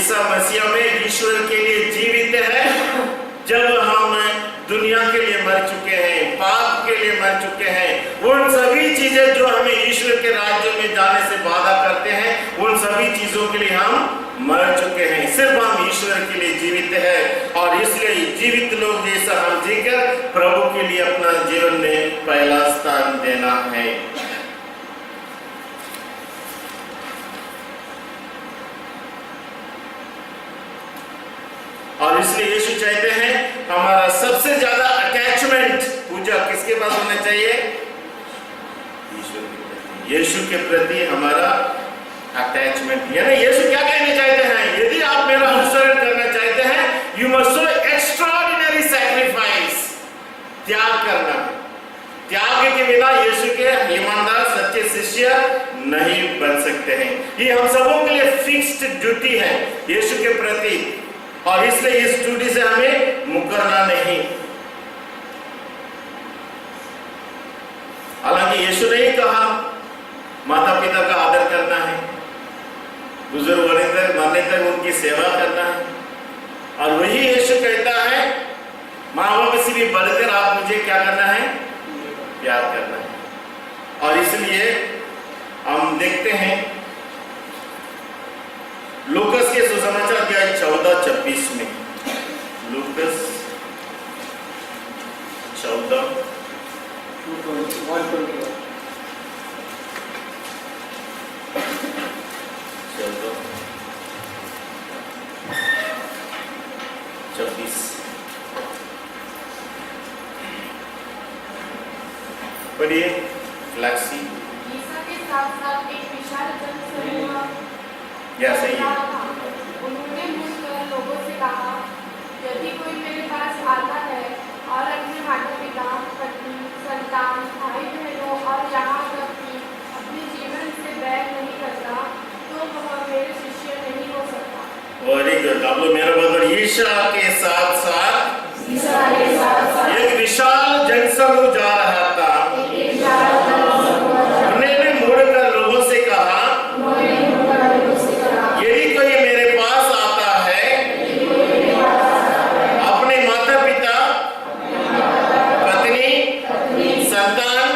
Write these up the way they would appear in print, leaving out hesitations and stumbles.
ईसा मसीह में ईश्वर के लिए जीवित है। जब हम दुनिया के लिए मर चुके हैं, पाप के लिए मर चुके हैं, उन सभी चीजें जो हमें ईश्वर के राज्य में जाने से बाधा करते हैं, उन सभी चीजों के लिए हम मर चुके हैं। सिर्फ हम ईश्वर के लिए जीवित है, और इसलिए जीवित लोग जैसा हम जीकर प्रभु के लिए अपना जीवन में पहला स्थान देना है। और इसलिए यीशु चाहते हैं हमारा सबसे ज्यादा अटैचमेंट पूजा किसके पास होना चाहिए? ईश्वर के प्रति। यीशु के प्रति हमारा अटैचमेंट, यानी यीशु क्या कहना चाहते हैं? यदि आप मेरा अनुसरण करना चाहते हैं, you must show extraordinary sacrifice. त्याग करना, त्याग के बिना यीशु के ईमानदार सच्चे शिष्य नहीं बन सकते हैं। ये हम सबों के लिए फिक्स्ड ड्यूटी है यीशु के प्रति, और इसलिए इस ड्यूटी से हमें मुकरना नहीं। हालांकि यीशु ने ही कहा माता पिता का आदर करना है, बुजुर्ग मरने तक उनकी सेवा करना है, और वही यीशु कहता है माँ बाप से भी बढ़कर आप मुझे क्या करना है? प्यार करना है। और इसलिए हम देखते हैं लूकस के सुसमाचार अध्याय 14-26 में, लूकस 14 26 पढ़िए। फ्लैक्सी ईसा के साथ-साथ एक विशाल जनसमूह या सही है। उन्होंने मुड़कर लोगों से कहा, यदि कोई मेरे पास आता है और अपने माता पिता, पत्नी, संतान, भाई बहनों और यहाँ तक कि अपने जीवन से बैर नहीं करता, तो वह मेरे शिष्य नहीं हो सकता। Very good. आप लोग मेरा बदल ईसा के साथ एक विशाल जनसमूह जा रहा था। उन्होंने मुड़कर लोगों से कहा, यदि कोई मेरे पास आता है अपने माता पिता, पत्नी, संतान,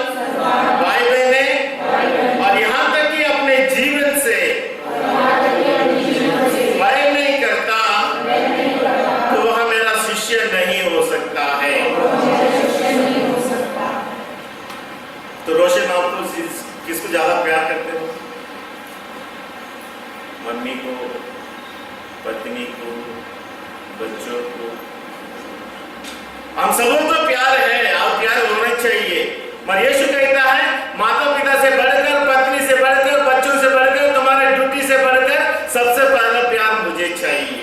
भाई बहने और यहाँ तक कि अपने जीवन से बैर नहीं करता, तो वह मेरा शिष्य नहीं हो सकता है। तो रोशन, आप किसको ज्यादा प्यार करते हो? मम्मी को, पत्नी को, बच्चों को? हम सबों को प्यार है और प्यार होना चाहिए, मगर यीशु कहता है माता पिता से बढ़कर, पत्नी से बढ़कर, बच्चों से बढ़कर, तुम्हारे ड्यूटी से बढ़कर सबसे पहला प्यार मुझे चाहिए।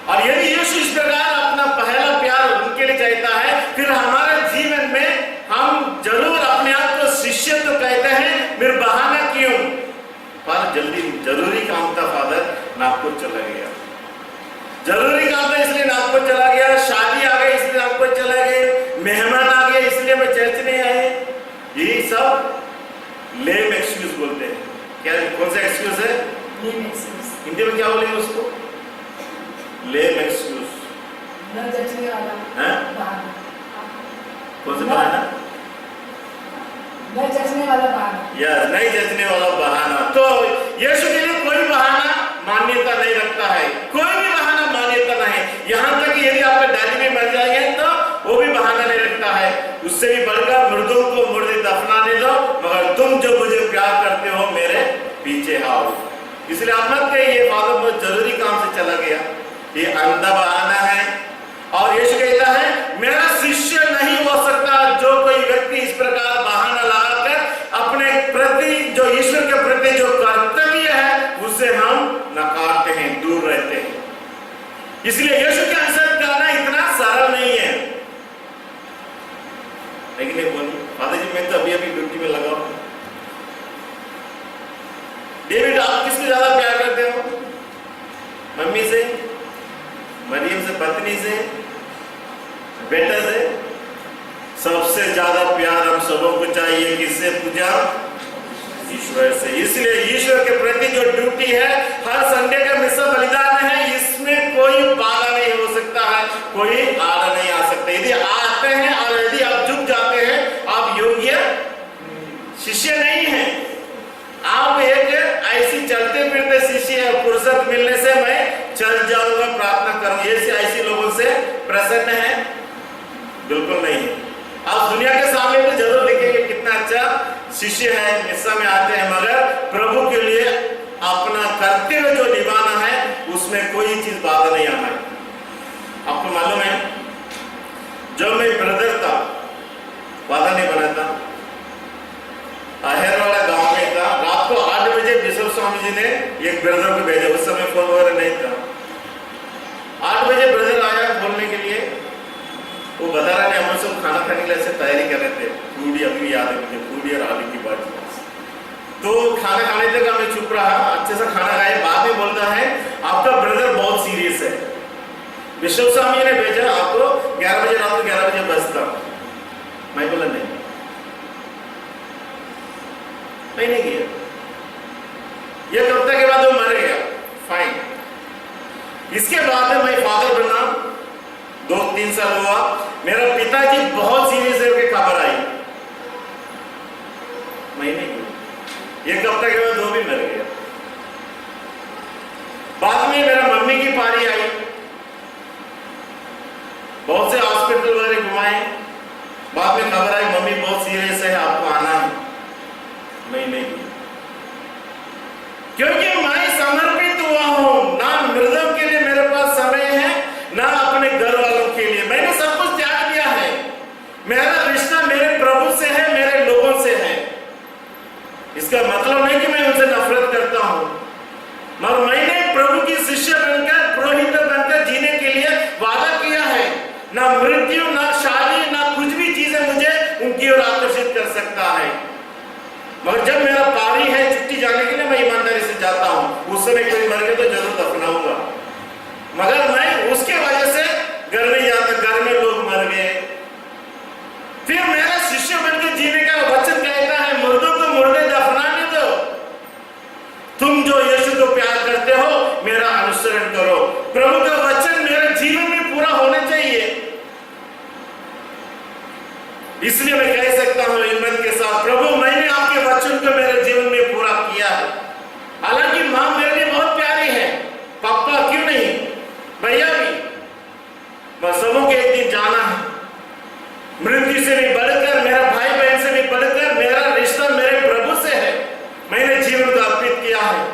और यदि यीशु इस प्रकार अपना पहला प्यार उनके लिए चाहता है, फिर हमारे जीवन में हम जरूर अपने आप को शिष्य तो कहते हैं, फिर बहाना क्यों? पर जरूरी काम था फादर, नागपुर चला गया, जरूरी काम था इसलिए नागपुर चला गया, शादी आ गई इसलिए नागपुर चला गए, मेहमान आ गए इसलिए मैं चर्च नहीं आए। ये सब लेम एक्सक्यूज बोलते हैं। क्या, कौन सा एक्सक्यूज है? Lame excuse. हिंदी में क्या बोलेंगे उसको? Lame excuse. न जचने वाला बहाना। कौन सा बहाना? न जचने वाला बहाना। यस, नहीं जचने वाला बहाना। तो यीशु के लिए कोई बहाना मान्यता नहीं रखता है, कोई भी बहाना मान्यता नहीं। यहाँ तक कि यदि आपका डैडी भी मर जाएंगे तो वो भी बहाना नहीं रखता है। उससे भी बढ़कर मुर्दों को मुर्दे दफनाने दो, मगर तुम जो मुझे प्यार करते हो मेरे पीछे आओ। इसलिए आप मत कहिए फादर बहुत जरूरी काम से चला गया, ये अंधा बहाना है। और यीशु कहता है मेरा शिष्य नहीं हो सकता जो कोई व्यक्ति इस प्रकार बहाना लगाकर अपने प्रति, जो ईश्वर के प्रति जो कर्तव्य है उससे हम नकारते हैं, दूर रहते हैं। इसलिए यीशु के अनुसरण करना इतना सरल नहीं है। लेकिन एक बोली फादर जी, मैं तो अभी ड्यूटी में लगा हूं। डेविड, आप किसको ज्यादा प्यार करते हो? मम्मी से, मरियम से, पत्नी से, बेटा से? सबसे ज्यादा प्यार हम सबों को चाहिए किससे? पूजा ईश्वर ईश्वर से। इसलिए ईश्वर के प्रति जो ड्यूटी है, हर संडे का मिसा बलिदान है, इसमें कोई बाधा नहीं हो सकता है, कोई आड़ा नहीं आ सकता। यदि आते हैं और यदि आप झुक जाते हैं, आप योग्य शिष्य नहीं है। आप एक ऐसी चलते फिरते शिष्य है, फुर्सत मिलने से मैं चल जाऊंगा, प्रार्थना करूंगा, ऐसे लोगों से प्रसन्न है? बिल्कुल नहीं है। आप दुनिया के सामने तो जरूर देखेंगे कितना अच्छा शिष्य है, मिस्सा में आते हैं, मगर प्रभु के लिए अपना कर्तव्य जो निभाना है उसमें कोई चीज बाधा नहीं आना है। आपको मालूम है, जब मैं ब्रदर था, बाधा नहीं बनाता, आहेर वाला गांव में था, रात को 8 बजे बिशप स्वामी जी ने एक ब्रदर को भेजा। उस समय फोन वगैरह नहीं था। 8 बजे ब्रदर आया बोलने के लिए, वो बता रहा है हम सब खाना खाने के लिए ऐसे तैयारी कर रहे थे, पूड़ी, अभी याद है मुझे, पूड़ी और आलू की बात। तो खाना खाने तक मैं चुप रहा, अच्छे से खाना खाए, बाद में बोलता है आपका ब्रदर बहुत सीरियस है, बिशप स्वामी ने भेजा आपको 11 बजे, रात को 11 बजे बसता। मैं बोला नहीं, मैंने किया। एक हफ्ते के बाद वो मर गया, फाइन। इसके बाद मैं फादर बना, 2-3 साल हुआ, मेरा पिताजी बहुत सीरियस है कि खबर आई, मैंने किया। एक हफ्ते के बाद वो भी मर गया। बाद में मेरा मम्मी की पारी आई, बहुत से हॉस्पिटल वगैरह घुमाए, बाद में खबर आई मम्मी बहुत सीरियस है, आपको आना है। मैं नहीं, क्योंकि मैं समर्पित हुआ हूं, ना मृदम के लिए मेरे पास समय है, ना अपने घर वालों के लिए। मैंने सब कुछ त्याग दिया है। मेरा रिश्ता मेरे प्रभु से है, मेरे लोगों से है। इसका मतलब नहीं कि मैं उनसे नफरत करता हूं, मगर मैंने प्रभु की शिष्य बनकर, पुरोहित बनकर जीने के लिए वादा किया है। ना मृत्यु, ना शादी, ना कुछ भी चीजें मुझे उनकी ओर आकर्षित कर सकता है। मगर जब मेरा पारी है छुट्टी जाने के लिए, मैं ईमानदारी से जाता हूं। उस समय कोई मर गया तो जरूर दफनाऊंगा, मगर मैं उसके वजह से घर में जाता, घर में लोग मर गए। फिर मेरा शिष्य बनकर जीने का वचन कहता है मुर्दों को मुर्दे दफनाने दो, तुम जो यीशु को प्यार करते हो मेरा अनुसरण करो। प्रभु का वचन मेरे जीवन में पूरा होना चाहिए। इसलिए मैं कह सकता हूं हिम्मत के साथ, प्रभु मैंने आपके वचन को मेरे जीवन में पूरा किया है। हालांकि मां मेरे लिए बहुत प्यारी है, पापा क्यों नहीं, भैया भी, बस सबों के एक दिन जाना है। मृत्यु से भी बढ़कर, मेरा भाई बहन से भी बढ़कर मेरा रिश्ता मेरे प्रभु से है। मैंने जीवन को अर्पित किया है,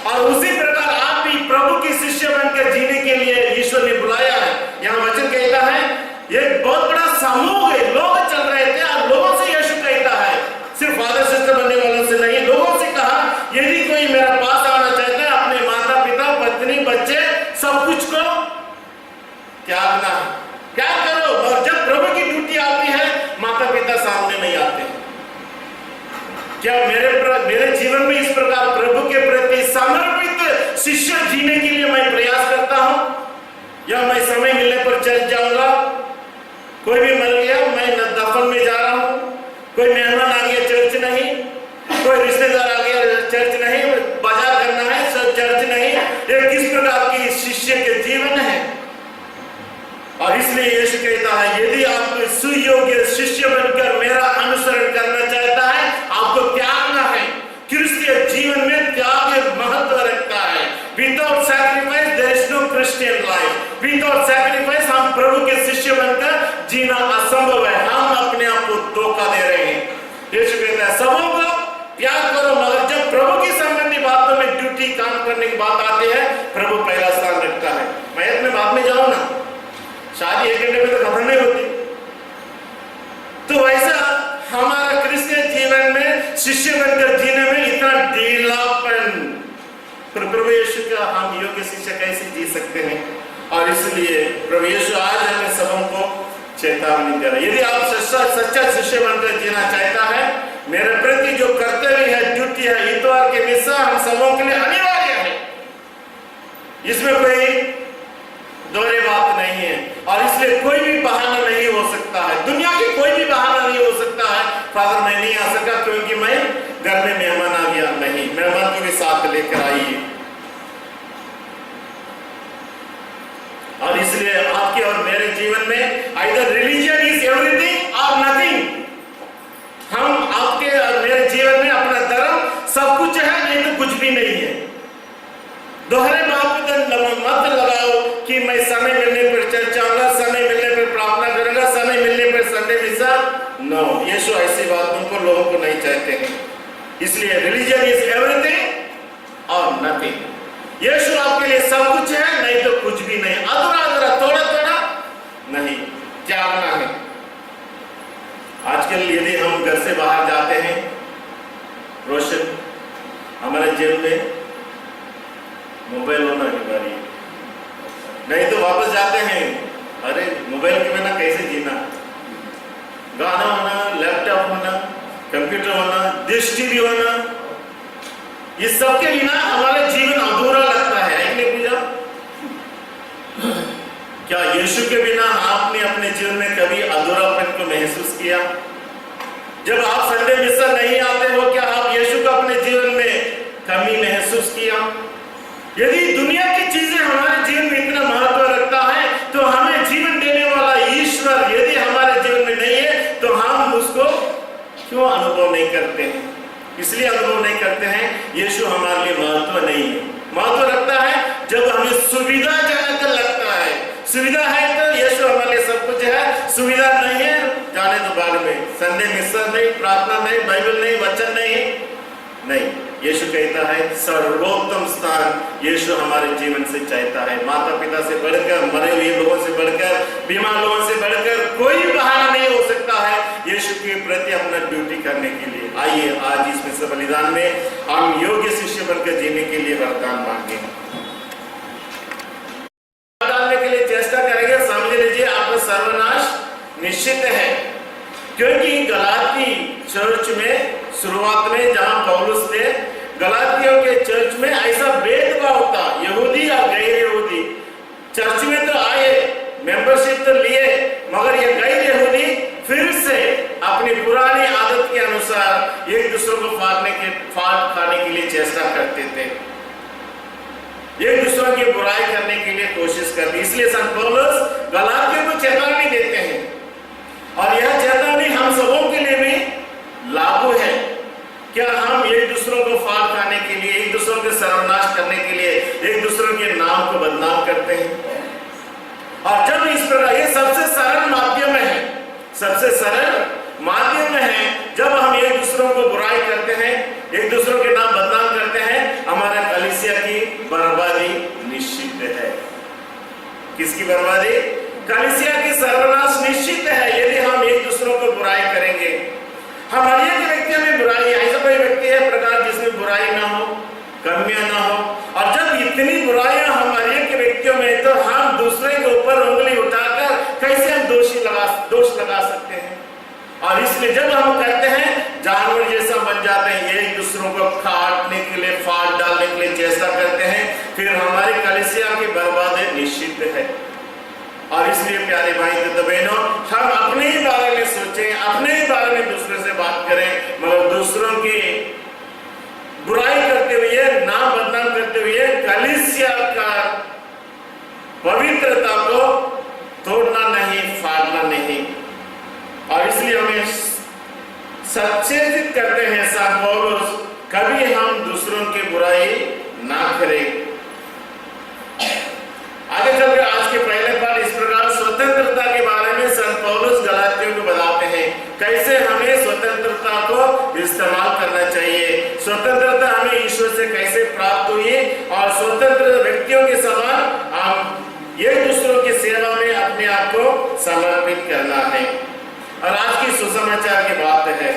और उसी प्रकार आप भी प्रभु की शिष्य बनकर जीने के लिए ईश्वर ने बुलाया है। यहाँ वचन कहता है एक बहुत बड़ा समूह है, लोग चल रहे थे और लोगों से यीशु कहता है, सिर्फ फादर सिस्टर बनने वालों से नहीं, लोगों से कहा यदि कोई मेरे पास आना चाहता है, अपने माता पिता, पत्नी, बच्चे, सब कुछ को त्यागना है। क्या करो? और जब प्रभु की ड्यूटी आती है, माता पिता सामने नहीं आते। क्या मेरे जीवन में इस प्रकार प्रभु के प्रति समर्पित शिष्य जीने के लिए मैं प्रयास करता हूं, या मैं समय मिलने पर चर्च जाऊंगा? कोई भी मर गया मैं दफन में जा रहा हूं, कोई मेहमान आ गया चर्च नहीं, कोई रिश्तेदार आ गया चर्च नहीं, बाजार करना है सब चर्च नहीं। ये किस प्रकार की शिष्य के जीवन है? और इसलिए यीशु कहता है यदि आप सुयोग्य शिष्य बनकर मेरा अनुसरण करना चाहता है, आपको त्यागना है। क्रिस्तीय जीवन में त्याग महत्व रखता है। Without sacrifice there is no Christian life. Without sacrifice हम प्रभु के शिष्य बनकर जीना असंभव है। हम अपने आप को धोखा दे रहे हैं। यीशु कहता है सबों को प्यार करो, मगर जब प्रभु की संबंधी बातों में ड्यूटी काम करने की बात आती है, प्रभु पहला स्थान रखता है। मैं अपने बात में जाऊं ना, शादी 1 घंटे में तो खत्म नहीं होती। तो वैसा हमारा क्रिश्चियन जीवन में शिष्य बनकर जीने में इतना ढीलापन, प्रभु यीशु का हम योग्य शिष्य कैसे जी सकते हैं? और इसलिए प्रभु यीशु आज हमें सबों को चेतावनी दे रहा है। यदि आप सच्चा शिष्य बनकर जीना चाहता है, मेरे प्रति जो कर्तव्य है, ड्यूटी है, इतवार के मिसा हम सबों के लिए अनिवार्य है। इसमें कोई दोहरी बात नहीं है, और इसलिए कोई भी बहाना नहीं हो सकता है। दुनिया की कोई भी बहाना नहीं हो सकता है फादर मैं नहीं आ सका क्योंकि मैं घर में मेहमान आ साथ लेकर आइए। और इसलिए आपके और मेरे जीवन में आइदर रिलीजन इज एवरीथिंग और नथिंग। हम आपके और मेरे जीवन में अपना धर्म सब कुछ है, नहीं तो कुछ भी नहीं है। दोहरे मापदंड मत लगाओ कि मैं समय मिलने पर चर्च आऊंगा, समय मिलने पर प्रार्थना करूंगा, समय मिलने पर संडे मिसल। नो, यीशु ऐसी बातों को लोगों को नहीं चाहते हैं। इसलिए रिलीजन इज एवरीथिंग और नथिंग। यीशु आपके लिए सब कुछ है, नहीं तो कुछ भी नहीं। अधूरा अधूरा, थोड़ा थोड़ा नहीं, त्यागना है। आजकल यदि हम घर से बाहर जाते हैं, रोशन, हमारे जेब में मोबाइल होना अनिवार्य है, नहीं तो वापस जाते हैं, अरे मोबाइल के बिना कैसे जीना। गाना होना, लैपटॉप होना, कंप्यूटर होना, डिश टीवी होना, इस सब के बिना हमारा जीवन अधूरा लगता है। एक ने पूछा, क्या यीशु के बिना आपने अपने जीवन में कभी अधूरापन को महसूस किया? जब आप संडे मिसल नहीं आते हो, क्या आप यीशु को अपने जीवन में कमी महसूस किया? यदि दुनिया की चीजें हमारे जीवन में इतना महत्व रखता है, तो हमें जीवन देने वाला ईश्वर यदि हमारे जीवन में नहीं है, तो हम उसको क्यों अनुभव नहीं करते हैं? इसलिए अनुभव नहीं करते हैं, यीशु हमारे लिए महत्व नहीं है। महत्व रखता है जब हमें सुविधाजनक लगता है। सुविधा है तो यीशु हमारे लिए सब कुछ है, सुविधा नहीं है, जाने तो बाद में। संडे मिसल नहीं, प्रार्थना नहीं, बाइबल नहीं, वचन नहीं। यीशु कहता है सर्वोत्तम स्थान यीशु हमारे जीवन से चाहता है। माता पिता से बढ़कर, मरे हुए लोगों से बढ़कर, बीमार लोगों से बढ़कर कोई बहाना नहीं हो सकता है यीशु के प्रति अपना ड्यूटी करने के लिए। आइए आज इस मिसल बलिदान में हम योग्य शिष्य बनकर जीने के लिए वरदान मांगे, डालने के लिए चेष्टा करेंगे। समझ लीजिए आपका सर्वनाश निश्चित है, क्योंकि गलाती चर्च में शुरुआत में जहां पौलुस ने गलातियों के चर्च में ऐसा भेदभाव था, यहूदी और गैर यहूदी। चर्च में तो आए, मेंबरशिप तो लिए, मगर ये गैर यहूदी फिर से अपनी पुरानी आदत के अनुसार एक दूसरे को फाड़ खाने के लिए चेष्टा करते थे, एक दूसरों की बुराई करने के लिए कोशिश करते। इसलिए संत पौलुस गलातियों को चेतावनी देते हैं, और यह चेतावनी हम सबों के लिए भी लागू है। क्या हम एक दूसरों को फाड़ खाने के लिए, एक दूसरों के सर्वनाश करने के लिए, एक दूसरों के नाम को बदनाम करते हैं? और जब इस प्रकार, ये सबसे सरल माध्यम है, सबसे सरल माध्यम है, जब हम एक दूसरों को बुराई करते हैं, एक दूसरों के नाम बदनाम करते हैं, हमारा कलीसिया की बर्बादी निश्चित है। किसकी बर्बादी? कलीसिया की सर्वनाश निश्चित है यदि हम एक दूसरों को बुराई करेंगे। हमारे एक व्यक्ति में बुराई, ऐसा कोई व्यक्ति है प्रकार जिसमें बुराई ना हो, कमियां ना हो। और जब इतनी बुराइयां हमारे एक व्यक्तियों में, तो हम दूसरे के ऊपर उंगली उठाकर कैसे हम दोष लगा सकते हैं? और इसलिए जब हम करते हैं, जानवर जैसा बन जाते हैं, एक दूसरों को काटने के लिए, फाड़ डालने के लिए चेष्टा करते हैं, फिर हमारी कलीसिया की बर्बादी निश्चित है। और इसलिए प्यारे भाई तो बहनों, हम अपने ही बारे में सोचें, अपने ही बारे में दूसरे से बात करें, मगर दूसरों की बुराई करते हुए, नाम बदनाम करते हुए कलीसिया का पवित्रता को तोड़ना नहीं, फाड़ना नहीं। और इसलिए हमें सचेत करते हैं संत पौलुस, कभी हम दूसरों की बुराई ना करें। आगे चलकर आज के पहले पाठ इस प्रकार स्वतंत्रता के बारे में संत पौलुस गलातियों को बताते हैं, कैसे हमें स्वतंत्रता को इस्तेमाल करना चाहिए, स्वतंत्रता हमें ईश्वर से कैसे प्राप्त हुई, और स्वतंत्र व्यक्तियों के समान हम एक दूसरों की सेवा में अपने आप को समर्पित करना है। और आज की सुसमाचार की बात है,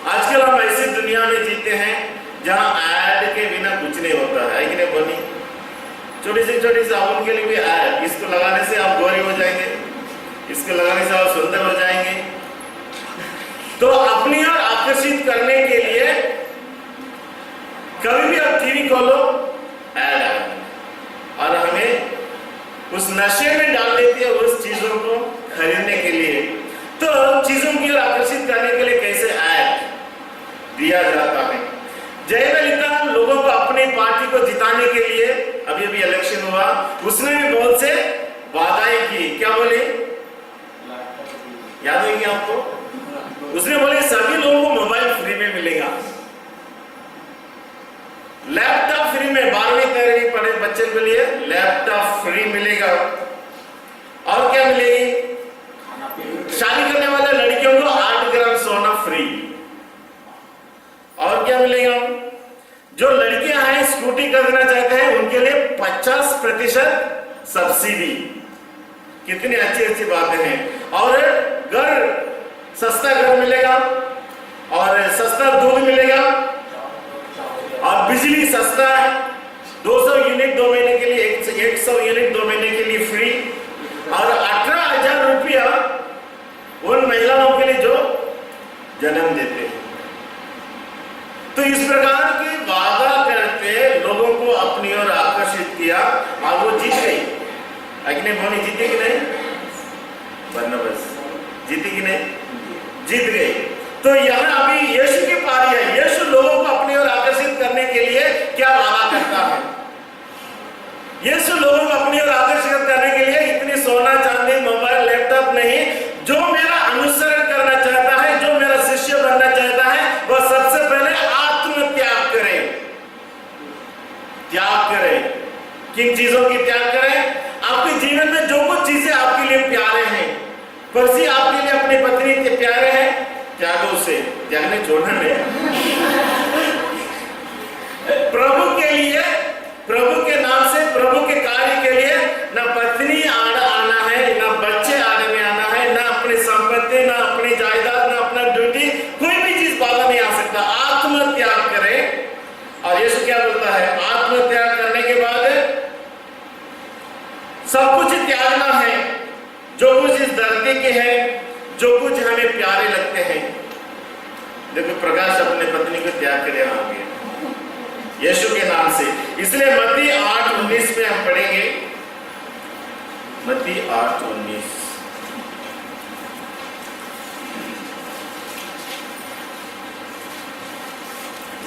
आजकल हम ऐसी दुनिया में जीते हैं जहां ऐड के बिना कुछ नहीं होता है कि नहीं बोली? छोटी सी साबुन के लिए भी ऐड, इसको लगाने से आप गोरे हो जाएंगे, इसको लगाने से आप सुंदर हो जाएंगे। तो अपनी ओर आकर्षित करने के लिए कभी भी आप टीवी खोलो, ऐड है, और हमें उस नशे में डाल देती है उस चीजों को खरीदने के लिए। तो चीजों की ओर आकर्षित करने के लिए कैसे ऐड दिया जाता है? जयललिता लोगों को अपने अपनी पार्टी को जिताने के लिए, अभी अभी इलेक्शन हुआ, उसने भी बहुत से वादाएं की। क्या बोले, याद होगी आपको? उसने बोले सभी लोगों को मोबाइल फ्री में मिलेगा, लैपटॉप फ्री में, 12वीं 13वीं पढ़े बच्चे के लिए लैपटॉप फ्री मिलेगा। और क्या मिलेगी? शादी करने वाले लड़कियों को 8 ग्राम सोना फ्री। और क्या मिलेगा? जो लड़कियां हैं स्कूटी खरीदना चाहते हैं उनके लिए 50% सब्सिडी। कितनी अच्छी अच्छी बातें हैं। और घर, सस्ता घर मिलेगा, और सस्ता दूध मिलेगा, और बिजली सस्ता है। 200 यूनिट 2 महीने के लिए, 100 यूनिट 2 महीने के लिए फ्री। और 18,000 रुपया उन महिलाओं के लिए जो जन्म देते हैं। तो इस प्रकार के वादा करते लोगों को अपनी ओर आकर्षित किया और वो जीत गई। अग्नि भवनी जीती कि नहीं? बरनबास जीती कि नहीं? जीत गई। तो यहाँ अभी यीशु की पारी है। यीशु लोगों को अपनी ओर आकर्षित करने के लिए क्या वादा करता है? यीशु लोगों को अपनी ओर आकर्षित करने के लिए इतनी सोना चांदी मोबाइल लैपटॉप नहीं, जो मेरा अनुसरण करना चाहता है, जो मेरा शिष्य बनना चाहता है, वह सबसे पहले आत्म त्याग करे। त्याग करे। किन चीजों की त्याग करें? आपके जीवन में जो कुछ चीजें आपके लिए प्यारे हैं, परसी आपके लिए अपनी पत्नी के प्यारे हैं, त्यागो उसे। त्यागने छोड़ना नहीं। प्रभु के लिए, प्रभु के नाम से, प्रभु के कार्य के लिए ना पत्नी आना है, ना बच्चे आने में आना है, ना अपनी संपत्ति, ना अपनी जायदाद, ना अपना ड्यूटी, कोई भी चीज बाधा नहीं आ सकता। आत्म त्याग करें। और यीशु क्या बोलता है? आत्म त्याग करने के बाद सब कुछ त्यागना है, जो कुछ इस धरती के है, जो कुछ हमें प्यारे लगते हैं। देखो प्रकाश अपने पत्नी को त्याग करे आगे यीशु के नाम से। इसलिए मत्ती 8:19 में हम पढ़ेंगे। मत्ती 8:19।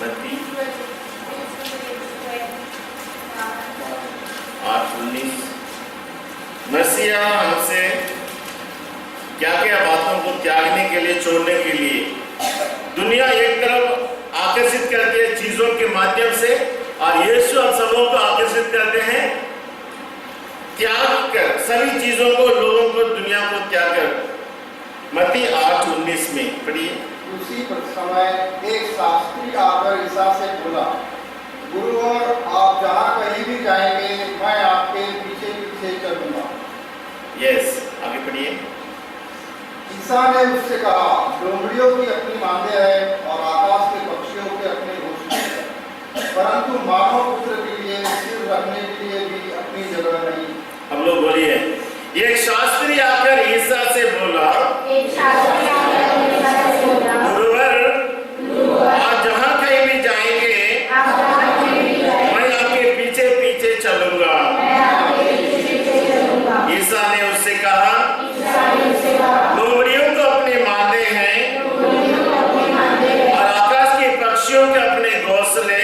मत्ती 8:19। मसीहा हमसे क्या क्या बातों को त्यागने के लिए, छोड़ने के लिए। दुनिया एक तरफ आकर्षित करती है चीजों के माध्यम से, और यीशु हम सबों को आकर्षित करते हैं त्याग कर, सभी चीजों को, लोगों को, दुनिया को त्याग कर। मत्ती 8:19 में पढ़िए। उसी समय एक शास्त्री आकर ईसा से बोला, गुरुवर, आप जहाँ कहीं भी जाएंगे मैं आपके पीछे पीछे चलूंगा। यस, आगे पढ़िए। ईसा ने उससे कहा, डोंगरियों की अपनी मांदे है और आकाश के पक्षियों के अपने घोंसले हैं, परंतु मानव पुत्र के लिए सिर रखने के लिए भी अपनी जगह नहीं। हम लोग बोलिए। एक शास्त्री आकर ईसा से बोला, गुरुवर, आप जहाँ कहीं भी जाएंगे मैं आपके पीछे पीछे चलूंगा। ईसा ने उससे कहा, लोमड़ियों को अपने मांदे हैं और आकाश के पक्षियों के अपने घोंसले,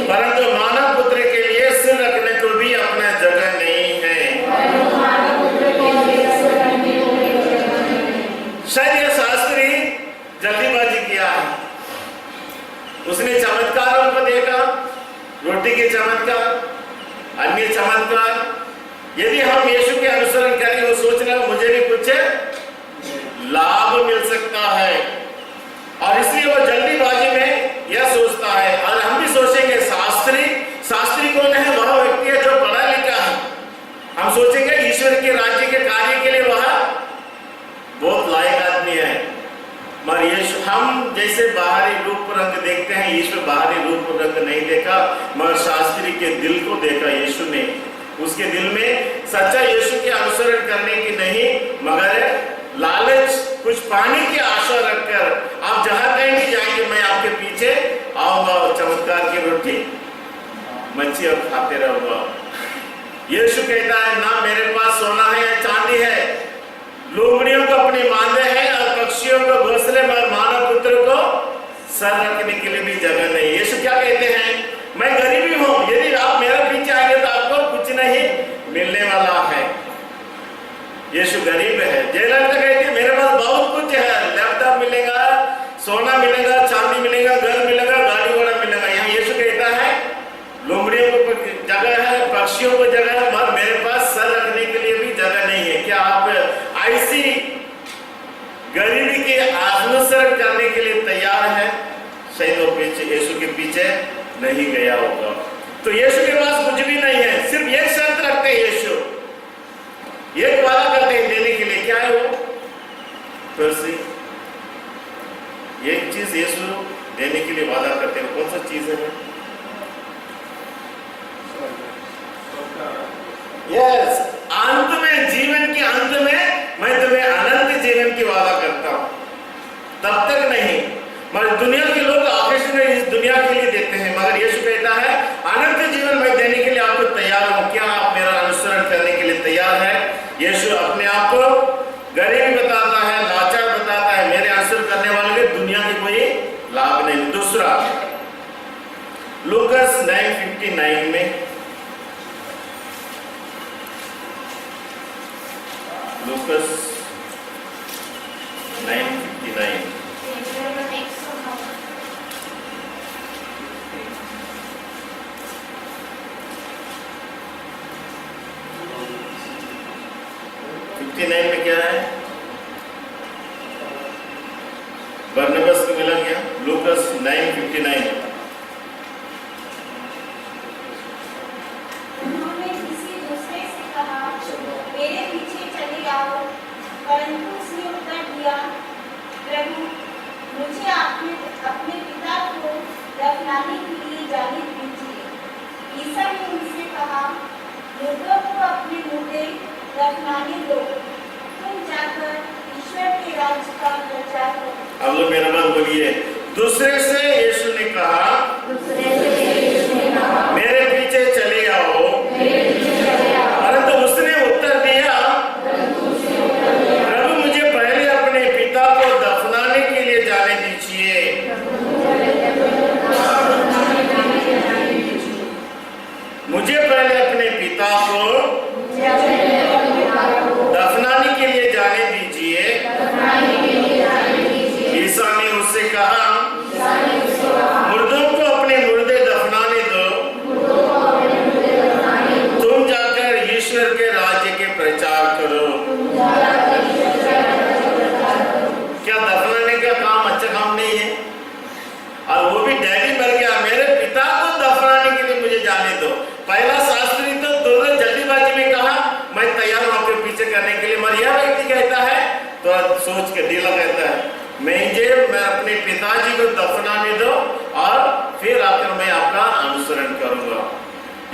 परंतु मानव पुत्र के लिए सिर रखने को भी अपना जगह नहीं है। शायद यह शास्त्री जल्दीबाजी किया है। उसने चमत्कारों को देखा, रोटी के चमत्कार, अन्य चमत्कार। यदि हम यीशु के अनुसरण करें, वो सोच रहे हो मुझे भी कुछ लाभ मिल सकता है, और इसलिए वो जल्दीबाजी में यह सोचता है। और हम भी सोचेंगे शास्त्री कौन है? वह व्यक्ति है जो पढ़ा लिखा है। हम सोचेंगे ईश्वर के राज्य के कार्य के लिए वह बहुत लायक आदमी है। मगर यीशु, हम जैसे बाहरी रूप रंग देखते हैं, ईश्वर बाहरी रूप रंग नहीं देखा, मगर शास्त्री के दिल को देखा यीशु ने। उसके दिल में सच्चा यीशु के अनुसरण करने की नहीं, मगर लालच, कुछ पाने की आशा रखकर आप जहां कहीं भी जाएंगे मैं आपके पीछे आऊंगा और चमत्कार की रोटी मच्छी और खाते रहूंगा। यीशु कहता है, ना मेरे पास सोना है या चांदी है, लोमड़ियों को अपने मांदे हैं और पक्षियों को घोंसले, मानव पुत्र को सर रखने के लिए भी जगह नहीं। यीशु क्या कहते हैं, मैं गरीबी हूं, यदि आप मेरे पीछे आएंगे तो आपको कुछ नहीं मिलने वाला है। यीशु गरीब है। जयललिता कहती है मेरे पास बहुत कुछ है, लैपटॉप मिलेगा, सोना मिलेगा, चांदी मिलेगा, घर मिलेगा, गाड़ी घोड़ा मिलेगा। यहाँ यीशु कहता है लोमड़ियों को जगह है, पक्षियों को जगह है, मगर मेरे पास सर रखने के लिए भी जगह नहीं है। क्या आप ऐसी गरीबी के अनुसरण करने के लिए तैयार है? शायद वो पीछे यीशु के पीछे नहीं गया होगा। तो यीशु के पास कुछ भी नहीं है, सिर्फ एक शर्त रखते हैं यीशु, एक वादा करते हैं देने के लिए। क्या है वो? फिर से एक चीज यीशु देने के लिए वादा करते हैं। कौन सा चीज है? यस, अंत में, जीवन के अंत में मैं तुम्हें अनंत जीवन की वादा करता हूं। तब तक नहीं, मगर दुनिया के लोग आकर्षण इस दुनिया के लिए देते हैं, मगर यीशु कहता है अनंत जीवन मैं देने के लिए आपको तैयार हूं। क्या आप मेरा अनुसरण करने के लिए तैयार है? यीशु अपने आप को गरीब बताता है, लाचार बताता है। मेरे अनुसरण करने वाले के दुनिया के कोई लाभ नहीं। दूसरा, लूकास 9:59 में, लूकास 9:59 59 में क्या है? बरनबास को मिला क्या? लूकास 9:59 उन्होंने किसी दूसरे से कहा, मेरे पीछे चले आओ। परंतु उसने उत्तर दिया, प्रभु, मुझे अपने पिता को दफनाने के लिए जाने दीजिए। ईसा ने उनसे कहा, मुर्दों को अपने मुर्दे दफनाने दो, तुम जाकर ईश्वर के राज्य का प्रचार करो। अब लोग मेरा बात बोलिए। दूसरे से यीशु ने कहा, मेरे पीछे चले आओ। परंतु उसने उत्तर दिया, प्रभु, मुझे पहले अपने पिता को दफनाने के लिए जाने दीजिए। मुझे पहले अपने पिता को दफनाने के लिए जाने दीजिए। ईसा ने उससे कहा, मुर्दों को अपने मुर्दे दफनाने दो, तुम जाकर ईश्वर के राज्य के प्रचार करो। क्या दफनाने का काम अच्छा काम नहीं है? और वो भी डैडी मर गया, मेरे पिता को दफनाने के लिए मुझे जाने दो। पहला शास्त्री तो तुरंत जल्दीबाजी में कहा, मैं तैयार हूं आपके पीछे करने के लिए। मगर यह व्यक्ति कहता है, तो सोच के दिला कहता है, मैं अपने पिताजी को दफनाने दो और फिर आकर मैं आपका अनुसरण करूंगा।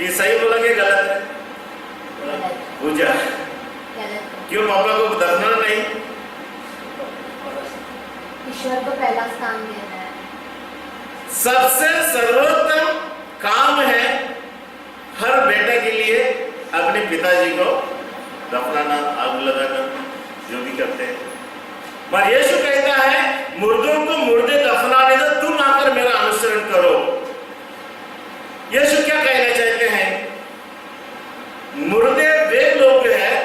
ये सही बोला कि गलत है? पूजा, क्यों पापा को दफनाना नहीं? ईश्वर को पहला स्थान देना है। सबसे सर्वोत्तम काम है हर बेटे के लिए अपने पिताजी को दफनाना, आग लगाना, जो भी करते हैं। पर यीशु कहता है, मुर्दों को मुर्दे दफनाने दो, तुम आकर मेरा अनुसरण करो। यीशु क्या कहना चाहते हैं? मुर्दे वे लोग हैं,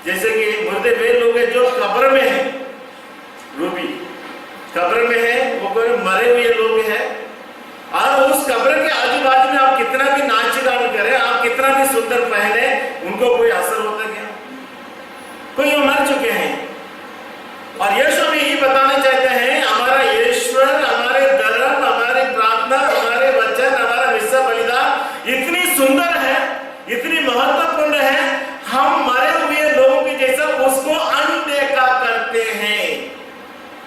जैसे कि मुर्दे वे लोग हैं जो कब्र में हैं, रूबी कब्र में है, वो कोई मरे हुए लोग हैं। और उस कब्र के आजू बाजू में आप कितना भी नाच गान करें, आप कितना भी सुंदर पहने, उनको कोई असर होता क्या? कोई वो मर चुके हैं। और यीशु हमें यही बताना चाहते हैं, हमारा ईश्वर, हमारे धर्म, हमारी प्रार्थना, हमारे वचन, हमारा मिस्सा बलिदान इतनी सुंदर है, इतनी महत्वपूर्ण है, हम मरे हुए लोगों के जैसा उसको अनदेखा करते हैं।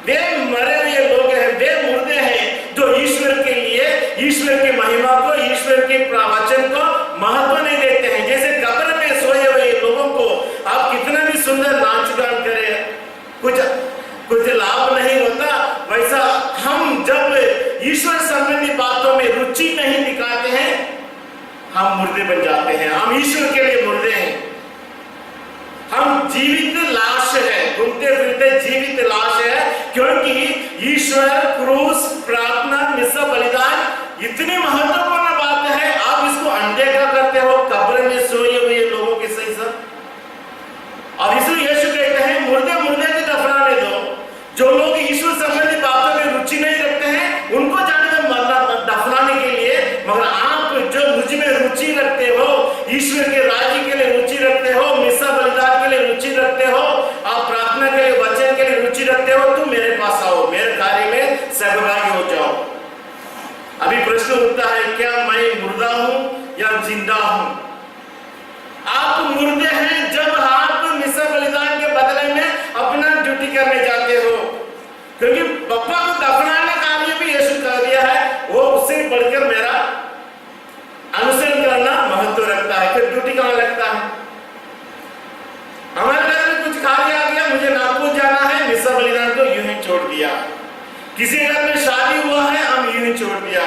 वे मरे हुए लोग हैं, वे मुर्दे हैं जो ईश्वर के लिए, ईश्वर की महिमा को, ईश्वर के प्रवचन को महत्व नहीं देते हैं। जैसे कब्र में सोए हुए लोगों को आप कितना भी सुंदर नाच गान करें, कुछ लाभ नहीं होता। वैसा हम जब ईश्वर संबंधी बातों में रुचि नहीं दिखाते हैं, हम मुर्दे बन जाते हैं, हम ईश्वर के लिए मुर्दे हैं। हम जीवित लाश है, घूमते फिरते जीवित लाश है, क्योंकि ईश्वर, क्रूस, प्रार्थना, मिसा बलिदान इतनी महत्वपूर्ण बात है। आप इसको अनदेखा करते हो कब्र में सोए हुए लोगों के सही सब। और इसलिए यीशु कहते हैं मुर्दे मुर्दे को दफनाने दो। जो लोग ईश्वर संबंधी बातों में रुचि नहीं रखते हैं उनको जाने दो मरना दफनाने के लिए, मगर आप जो मुझ में रुचि रखते हो, ईश्वर के राज्य के लिए रुचि रखते हो, मिसा बलिदान के लिए रुचि रखते हो, आप प्रार्थना के लिए, वचन के लिए रुचि रखते हो, तुम मेरे पास आओ, मेरे कार्य में सहभागी हो जाओ। अभी प्रश्न उठता है क्या मैं मुर्दा हूं या जिंदा हूं? आप मुर्दे हैं जब आप मिसा बलिदान के बदले में अपना ड्यूटी करने जाते हो, क्योंकि पप्पा को दफनाने का कार्य भी यीशु कर दिया है, वो उससे बढ़कर मेरा अनुसरण करना महत्व रखता है। फिर ड्यूटी कहां लगता है? हमारे घर में कुछ कार्य आ गया, मुझे नागपुर जाना है, मिसा बलिदान को यूं ही छोड़ दिया। किसी घर में शादी हुआ है, हम यूं ही छोड़ दिया।